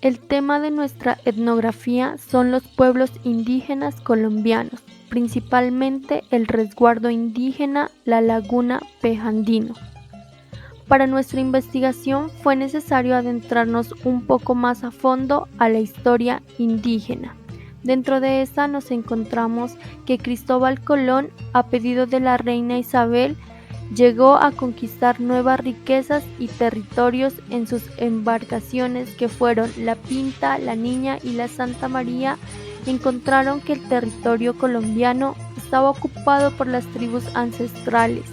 El tema de nuestra etnografía son los pueblos indígenas colombianos, principalmente el resguardo indígena La Laguna Pejandino. Para nuestra investigación fue necesario adentrarnos un poco más a fondo a la historia indígena. Dentro de esta nos encontramos que Cristóbal Colón, a pedido de la reina Isabel, llegó a conquistar nuevas riquezas y territorios en sus embarcaciones que fueron la Pinta, la Niña y la Santa María. Encontraron que el territorio colombiano estaba ocupado por las tribus ancestrales.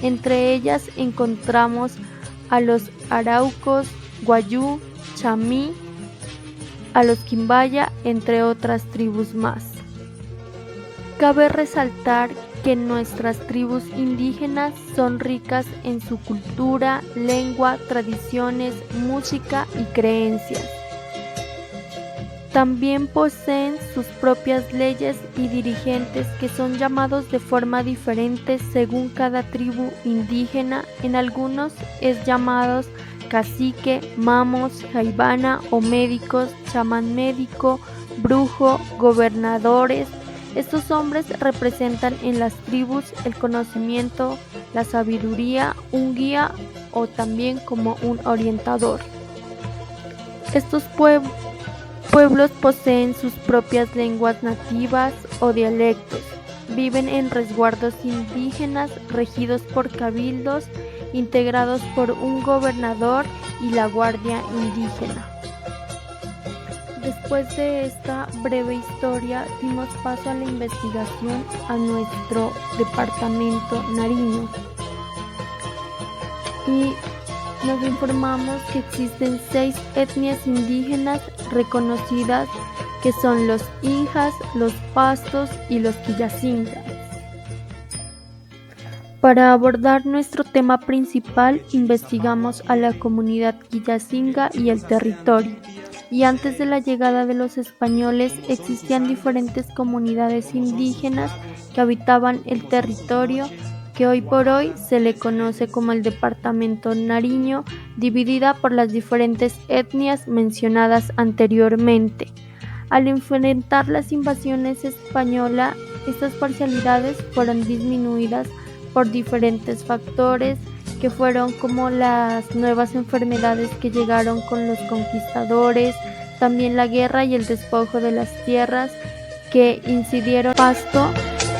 Entre ellas encontramos a los araucos, guayú, chamí, a los quimbaya, entre otras tribus más. Cabe resaltar que nuestras tribus indígenas son ricas en su cultura, lengua, tradiciones, música y creencias. También poseen sus propias leyes y dirigentes que son llamados de forma diferente según cada tribu indígena. En algunos es llamados cacique, mamos, jaibana o médicos, chamán médico, brujo, gobernadores. Estos hombres representan en las tribus el conocimiento, la sabiduría, un guía o también como un orientador. Estos pueblos poseen sus propias lenguas nativas o dialectos. Viven en resguardos indígenas regidos por cabildos, integrados por un gobernador y la guardia indígena. Después de esta breve historia, dimos paso a la investigación a nuestro departamento Nariño y nos informamos que existen 6 etnias indígenas reconocidas, que son los Injas, los Pastos y los Quillacingas. Para abordar nuestro tema principal, investigamos a la comunidad Quillacinga y el territorio. Y antes de la llegada de los españoles existían diferentes comunidades indígenas que habitaban el territorio que hoy por hoy se le conoce como el departamento Nariño, dividida por las diferentes etnias mencionadas anteriormente. Al enfrentar las invasiones españolas, estas parcialidades fueron disminuidas por diferentes factores que fueron como las nuevas enfermedades que llegaron con los conquistadores, también la guerra y el despojo de las tierras que incidieron. Pasto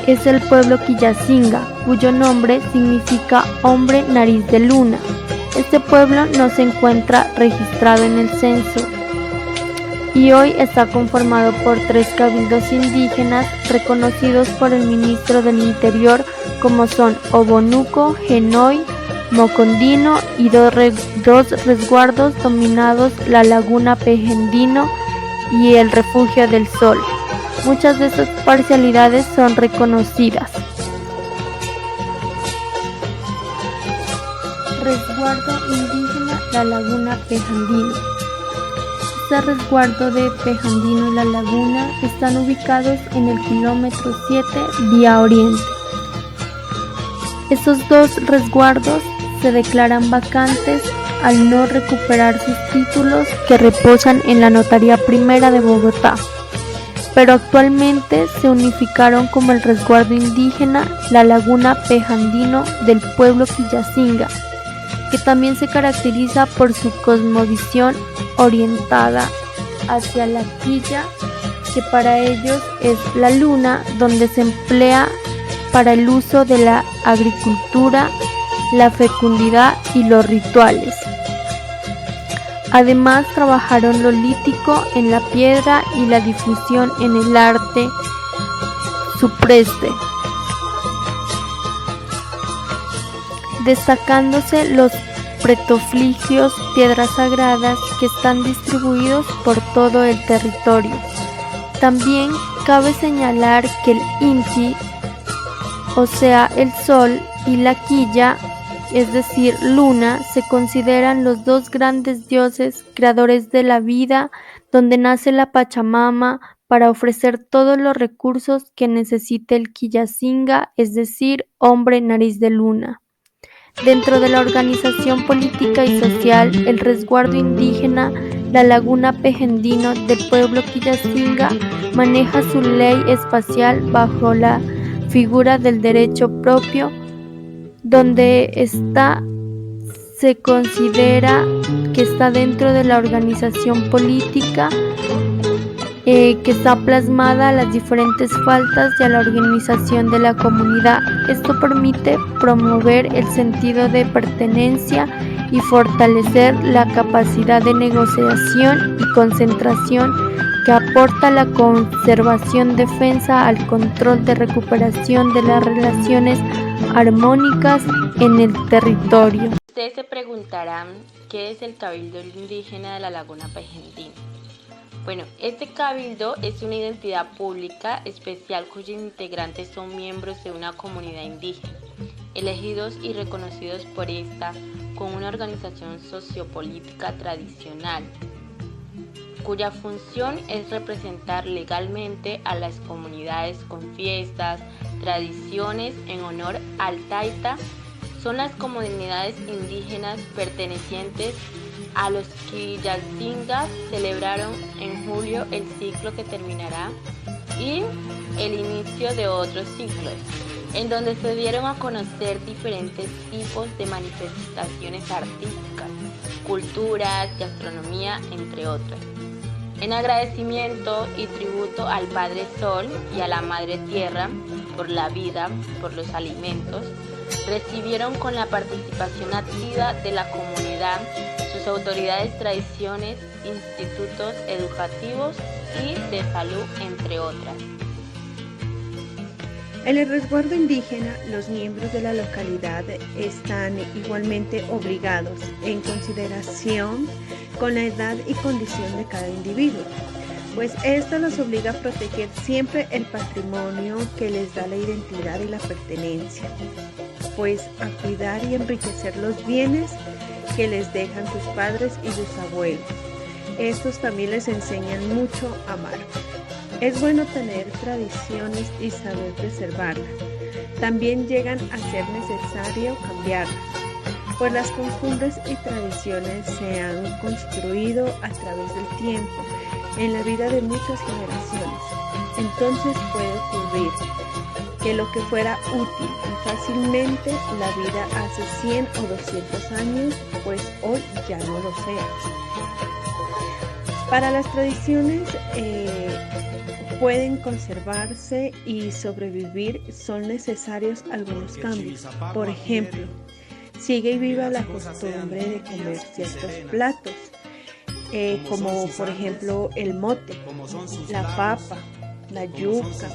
es el pueblo Quillacinga, cuyo nombre significa hombre nariz de luna. Este pueblo no se encuentra registrado en el censo y hoy está conformado por 3 cabildos indígenas reconocidos por el ministro del Interior, como son Obonuco, Genoy, Mocondino, y 2 resguardos dominados, la Laguna Pejandino y el Refugio del Sol. Muchas de estas parcialidades son reconocidas. Resguardo indígena La Laguna Pejandino. Este resguardo de Pejandino y La Laguna están ubicados en el kilómetro 7 vía oriente. Estos 2 resguardos se declaran vacantes al no recuperar sus títulos que reposan en la Notaría Primera de Bogotá, pero actualmente se unificaron como el resguardo indígena La Laguna Pejandino del pueblo Quillacinga, que también se caracteriza por su cosmovisión orientada hacia la quilla, que para ellos es la luna, donde se emplea para el uso de la agricultura, la fecundidad y los rituales. Además, trabajaron lo lítico en la piedra y la difusión en el arte supreste, destacándose los pretofligios, piedras sagradas que están distribuidos por todo el territorio. También cabe señalar que el Inti, o sea el sol, y la quilla, es decir, luna, se consideran los 2 grandes dioses creadores de la vida, donde nace la Pachamama para ofrecer todos los recursos que necesite el Quillacinga, es decir, hombre nariz de luna. Dentro de la organización política y social, el resguardo indígena La Laguna Pejendino del pueblo Quillacinga maneja su ley espacial bajo la figura del derecho propio, donde se considera que está dentro de la organización política, que está plasmada a las diferentes faltas y a la organización de la comunidad. Esto permite promover el sentido de pertenencia y fortalecer la capacidad de negociación y concentración que aporta la conservación, defensa, al control de recuperación de las relaciones armónicas en el territorio. Ustedes se preguntarán qué es el Cabildo Indígena de la Laguna Pejendino. Bueno, este cabildo es una entidad pública especial cuyos integrantes son miembros de una comunidad indígena, elegidos y reconocidos por esta con una organización sociopolítica tradicional, cuya función es representar legalmente a las comunidades con fiestas, tradiciones en honor al Taita. Son las comunidades indígenas pertenecientes a los Quillacingas celebraron en julio el ciclo que terminará y el inicio de otros ciclos, en donde se dieron a conocer diferentes tipos de manifestaciones artísticas, culturas, gastronomía, entre otras. En agradecimiento y tributo al Padre Sol y a la Madre Tierra por la vida, por los alimentos, recibieron con la participación activa de la comunidad, sus autoridades, tradiciones, institutos educativos y de salud, entre otras. En el resguardo indígena, los miembros de la localidad están igualmente obligados en consideración con la edad y condición de cada individuo, pues esto los obliga a proteger siempre el patrimonio que les da la identidad y la pertenencia, pues a cuidar y enriquecer los bienes que les dejan sus padres y sus abuelos. Estos también les enseñan mucho a amar. Es bueno tener tradiciones y saber preservarlas. También llegan a ser necesario cambiarlas, pues las costumbres y tradiciones se han construido a través del tiempo en la vida de muchas generaciones. Entonces puede ocurrir que lo que fuera útil y fácilmente la vida hace 100 o 200 años, pues hoy ya no lo sea. Para las tradiciones pueden conservarse y sobrevivir, son necesarios algunos cambios. Por ejemplo, sigue y viva la costumbre de comer ciertos platos, como por ejemplo el mote, la papa, la yuca,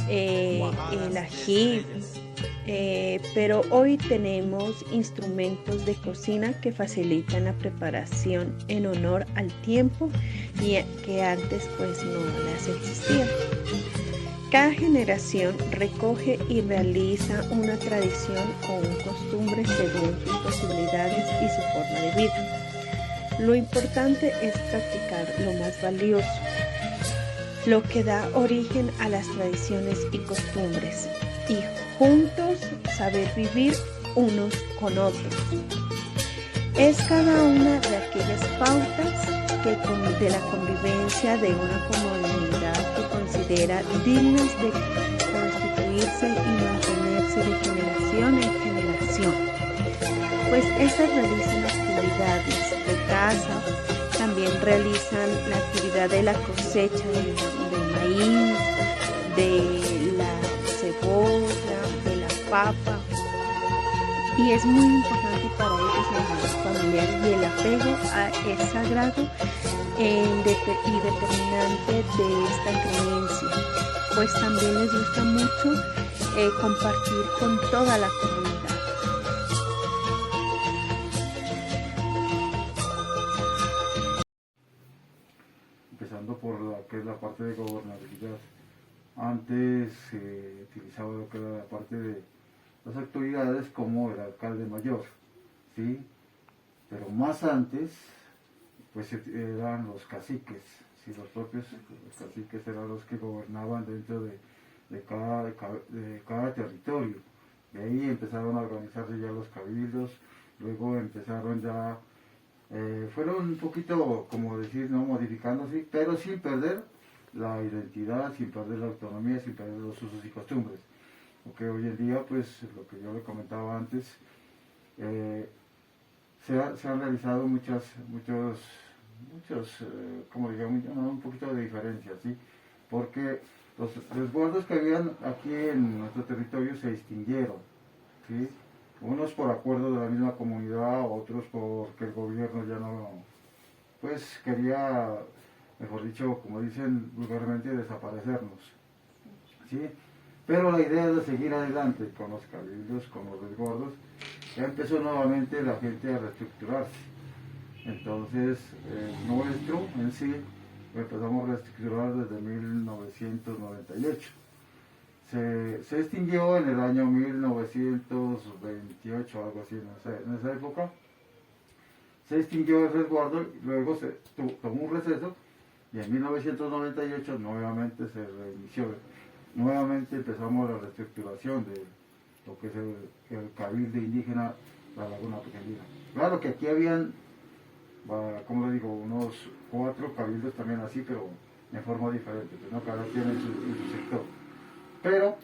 el ají, pero hoy tenemos instrumentos de cocina que facilitan la preparación en honor al tiempo y que antes pues no las existían. Cada generación recoge y realiza una tradición o una costumbre según sus posibilidades y su forma de vida. Lo importante es practicar lo más valioso, lo que da origen a las tradiciones y costumbres, y juntos saber vivir unos con otros. Es cada una de aquellas pautas de la convivencia de una comunidad que considera dignas de constituirse y mantenerse de generación en generación, pues estas realizan actividades de caza, también realizan la actividad de la cosecha del maíz, de la cebolla, de la papa, y es muy importante para ellos el valor familiar y el apego es sagrado y determinante de esta creencia, pues también les gusta mucho compartir con toda la comunidad. Empezando por la que es la parte de gobernabilidad. Antes se utilizaba lo que era la parte de las autoridades como el alcalde mayor, ¿sí? Pero más antes pues eran los caciques, ¿sí? Los caciques eran los que gobernaban dentro de cada territorio. De ahí empezaron a organizarse ya los cabildos, luego empezaron ya fueron un poquito, como decir, no modificándose, pero sin perder la identidad, sin perder la autonomía, sin perder los usos y costumbres. Porque hoy en día, pues, lo que yo le comentaba antes, se han realizado como digamos, un poquito de diferencia, ¿sí? Porque los resguardos que habían aquí en nuestro territorio se extinguieron, ¿sí? Unos por acuerdo de la misma comunidad, otros porque el gobierno ya no, pues quería, mejor dicho, como dicen vulgarmente, desaparecernos, ¿sí? Pero la idea de seguir adelante con los cabildos, con los resguardos, ya empezó nuevamente la gente a reestructurarse. Entonces, nuestro en sí lo empezamos a reestructurar desde 1998. Se extinguió en el año 1928, algo así, en esa época. Se extinguió el resguardo, luego se tomó un receso y en 1998 nuevamente se reinició. Nuevamente empezamos la reestructuración de lo que es el cabildo indígena La Laguna Pequeñina. Claro que aquí habían, como le digo, unos 4 cabildos también así, pero en forma diferente, ¿no? Cada quien en su sector. Pero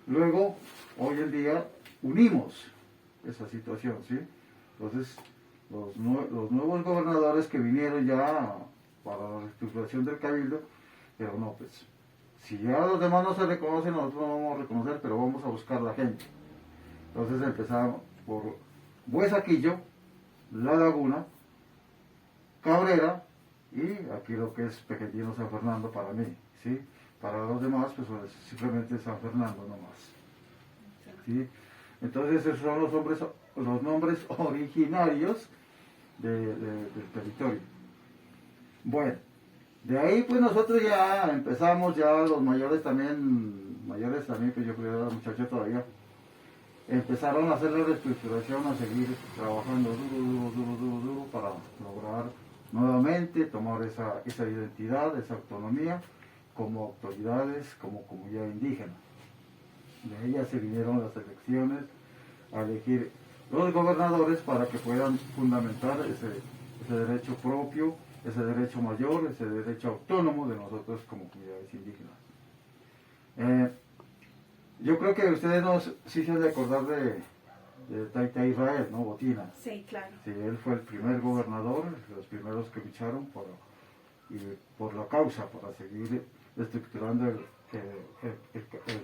luego, hoy en día, unimos esa situación, ¿sí? Entonces, los nuevos gobernadores que vinieron ya para la reestructuración del cabildo, pero no, pues, si ya los demás no se reconocen, nosotros no vamos a reconocer, pero vamos a buscar la gente. Entonces empezamos por Buesaquillo, La Laguna, Cabrera y aquí lo que es Pequeñino San Fernando para mí, ¿sí? Para los demás, pues simplemente San Fernando nomás, ¿sí? Entonces esos son los nombres originarios del territorio. Bueno, de ahí pues nosotros ya empezamos, ya los mayores también, pues yo creo que era muchacho todavía, empezaron a hacer la reestructuración, a seguir trabajando duro para lograr nuevamente tomar esa identidad, esa autonomía como autoridades, como comunidad indígena. De ella se vinieron las elecciones a elegir los gobernadores para que puedan fundamentar ese derecho propio, ese derecho mayor, ese derecho autónomo de nosotros como comunidades indígenas. Yo creo que ustedes sí se han de acordar de Taita Israel, ¿no? Botina. Sí, claro. Sí, él fue el primer gobernador, los primeros que lucharon por la causa, para seguir estructurando el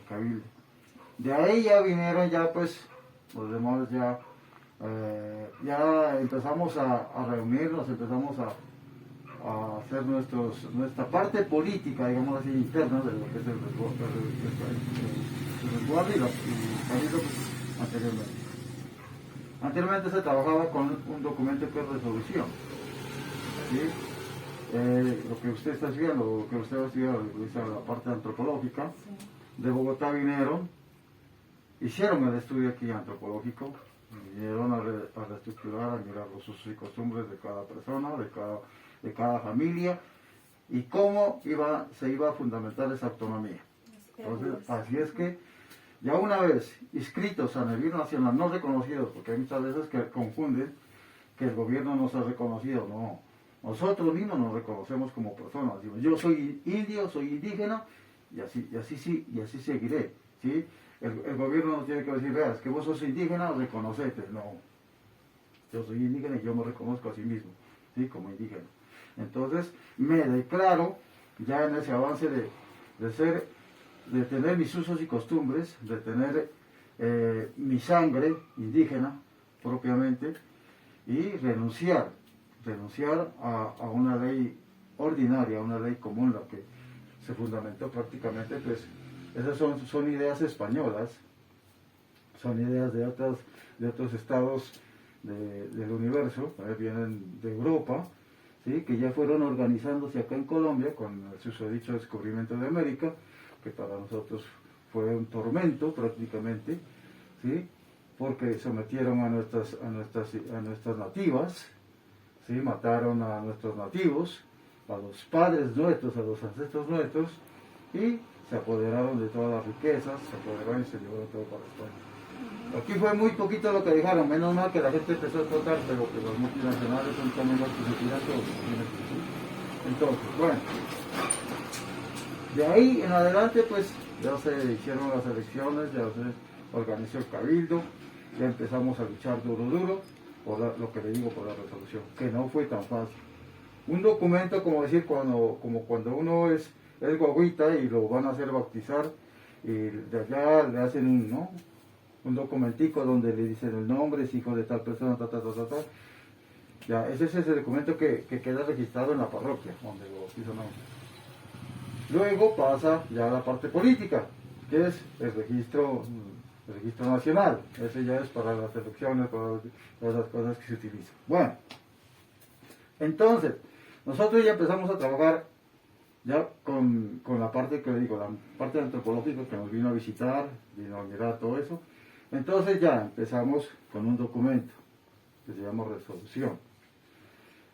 cabildo. De ahí ya vinieron ya pues los demás ya empezamos a reunirnos, empezamos a hacer nuestra parte política, digamos así, interna de lo que es el resguardo y el cabildo anteriormente. Anteriormente se trabajaba con un documento que es resolución, ¿sí? Lo que usted está estudiando, lo que usted va a estudiar, la parte antropológica, de Bogotá vinieron, hicieron el estudio aquí antropológico, vinieron a reestructurar, a mirar los usos y costumbres de cada persona, de cada familia, y cómo se iba a fundamentar esa autonomía. Entonces, así es que, ya una vez inscritos a nivel nacional, no reconocidos, porque hay muchas veces que confunden que el gobierno nos ha reconocido, no. Nosotros mismos nos reconocemos como personas. Digo, yo soy indio, soy indígena, y así seguiré, ¿sí? El gobierno nos tiene que decir, veas, que vos sos indígena, reconocete. No, yo soy indígena y yo me reconozco a sí mismo, ¿sí? Como indígena. Entonces, me declaro ya en ese avance de tener mis usos y costumbres, de tener mi sangre indígena propiamente, y renunciar a una ley ordinaria, a una ley común, la que se fundamentó prácticamente, pues esas son ideas españolas, son ideas de otros estados del universo, vienen de Europa, ¿sí? Que ya fueron organizándose acá en Colombia con el susodicho descubrimiento de América, que para nosotros fue un tormento prácticamente, ¿sí? Porque sometieron a nuestras nativas, ¿sí? Mataron a nuestros nativos, a los padres nuestros, a los ancestros nuestros, y se apoderaron de todas las riquezas, se apoderaron y se llevaron todo para España. Aquí fue muy poquito lo que dejaron, menos mal que la gente empezó a tocar, pero que los multinacionales son también los que se tiran todo. Entonces, bueno, de ahí en adelante pues ya se hicieron las elecciones, ya se organizó el cabildo, ya empezamos a luchar duro por lo que le digo, por la resolución, que no fue tan fácil. Un documento, como decir, como cuando uno es guaguita y lo van a hacer bautizar, y de allá le hacen un documentico donde le dicen el nombre, es hijo de tal persona, Ya, ese es el documento que queda registrado en la parroquia, donde lo bautizan a uno. Luego pasa ya a la parte política, que es el registro nacional. Ese ya es para las elecciones, para todas las cosas que se utilizan. Bueno, entonces, nosotros ya empezamos a trabajar ya con la parte que le digo, la parte antropológica que nos vino a visitar, vino a mirar todo eso. Entonces ya empezamos con un documento que se llama resolución.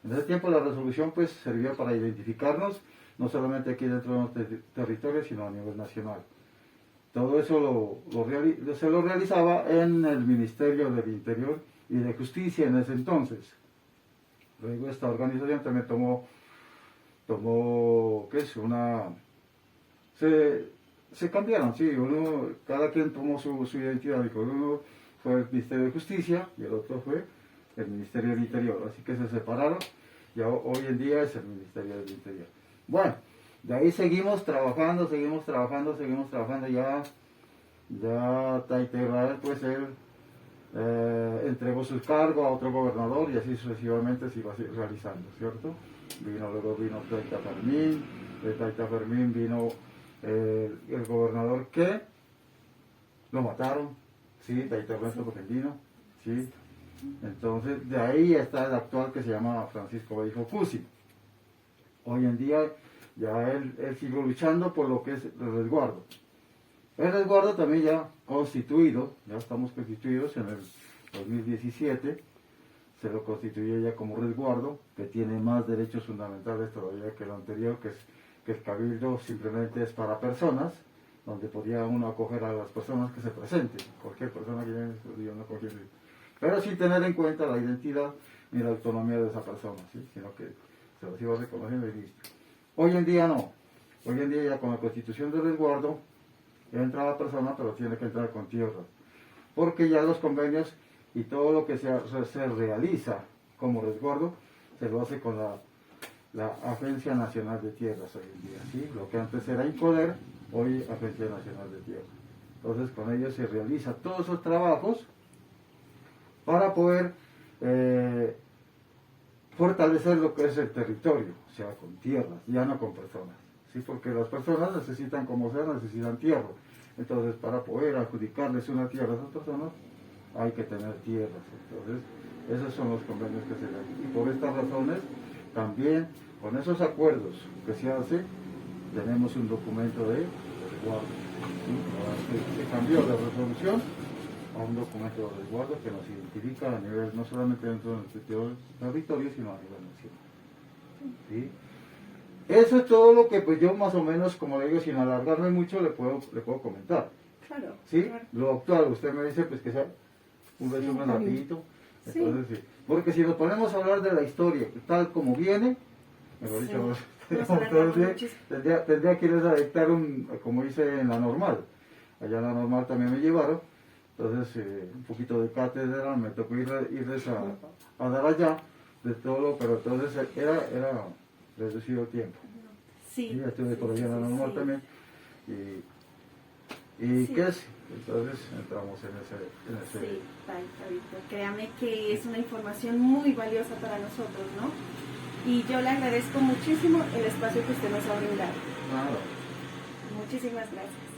En ese tiempo la resolución pues servía para identificarnos, no solamente aquí dentro de nuestro territorio, sino a nivel nacional. Todo eso se lo realizaba en el Ministerio del Interior y de Justicia en ese entonces. Luego esta organización también tomó ¿qué es? Se cambiaron, sí, cada quien tomó su identidad, uno fue el Ministerio de Justicia y el otro fue el Ministerio del Interior, así que se separaron y hoy en día es el Ministerio del Interior. Bueno, de ahí seguimos trabajando, ya Taita Israel pues él entregó su cargo a otro gobernador y así sucesivamente se iba realizando, ¿cierto? Luego vino Taita Fermín, de Taita Fermín vino el gobernador que lo mataron, ¿sí? Taita Ernesto Potendino, ¿sí? Entonces de ahí está el actual que se llama Francisco Vallejo Fusi. Hoy en día ya él sigue luchando por lo que es el resguardo. El resguardo también ya constituido, ya estamos constituidos en el 2017, se lo constituye ya como resguardo, que tiene más derechos fundamentales todavía que el anterior, que el cabildo simplemente es para personas, donde podía uno acoger a las personas que se presenten, cualquier persona que llegue, pero sin tener en cuenta la identidad ni la autonomía de esa persona, ¿sí? Sino que se los iba reconociendo y listo. Hoy en día no, hoy en día ya con la constitución de resguardo entra la persona, pero tiene que entrar con tierras, porque ya los convenios y todo lo que se realiza como resguardo se lo hace con la Agencia Nacional de Tierras hoy en día, ¿sí? Lo que antes era INCODER, hoy Agencia Nacional de Tierras. Entonces con ellos se realiza todos esos trabajos para poder fortalecer lo que es el territorio, o sea, con tierras, ya no con personas, ¿sí? Porque las personas necesitan, como sea, necesitan tierra. Entonces, para poder adjudicarles una tierra a esas personas, hay que tener tierras. Entonces, esos son los convenios que se dan. Y por estas razones, también, con esos acuerdos que se hace, tenemos un documento de resguardo. ¿Sí? Se cambió de resolución a un documento de resguardo que nos identifica a nivel, no solamente dentro de nuestro territorio, sino a nivel nacional. ¿Sí? Eso es todo lo que pues yo más o menos, como le digo, sin alargarme mucho, le puedo comentar. Claro. ¿Sí? Claro. Lo actual, usted me dice pues que sea un resumen rapidito. Entonces, sí. Porque si nos ponemos a hablar de la historia tal como viene, mejor dicho, tendría que irles a dictar como hice en la normal. Allá en la normal también me llevaron. Entonces, un poquito de cátedra, me tocó irles a dar allá de todo, pero entonces era reducido el tiempo. Sí. Y estuve por allá en la normal también. ¿Y qué es? Entonces entramos en ese... Sí, Taita, Víctor. Créame que es una información muy valiosa para nosotros, ¿no? Y yo le agradezco muchísimo el espacio que usted nos ha brindado. Nada. Muchísimas gracias.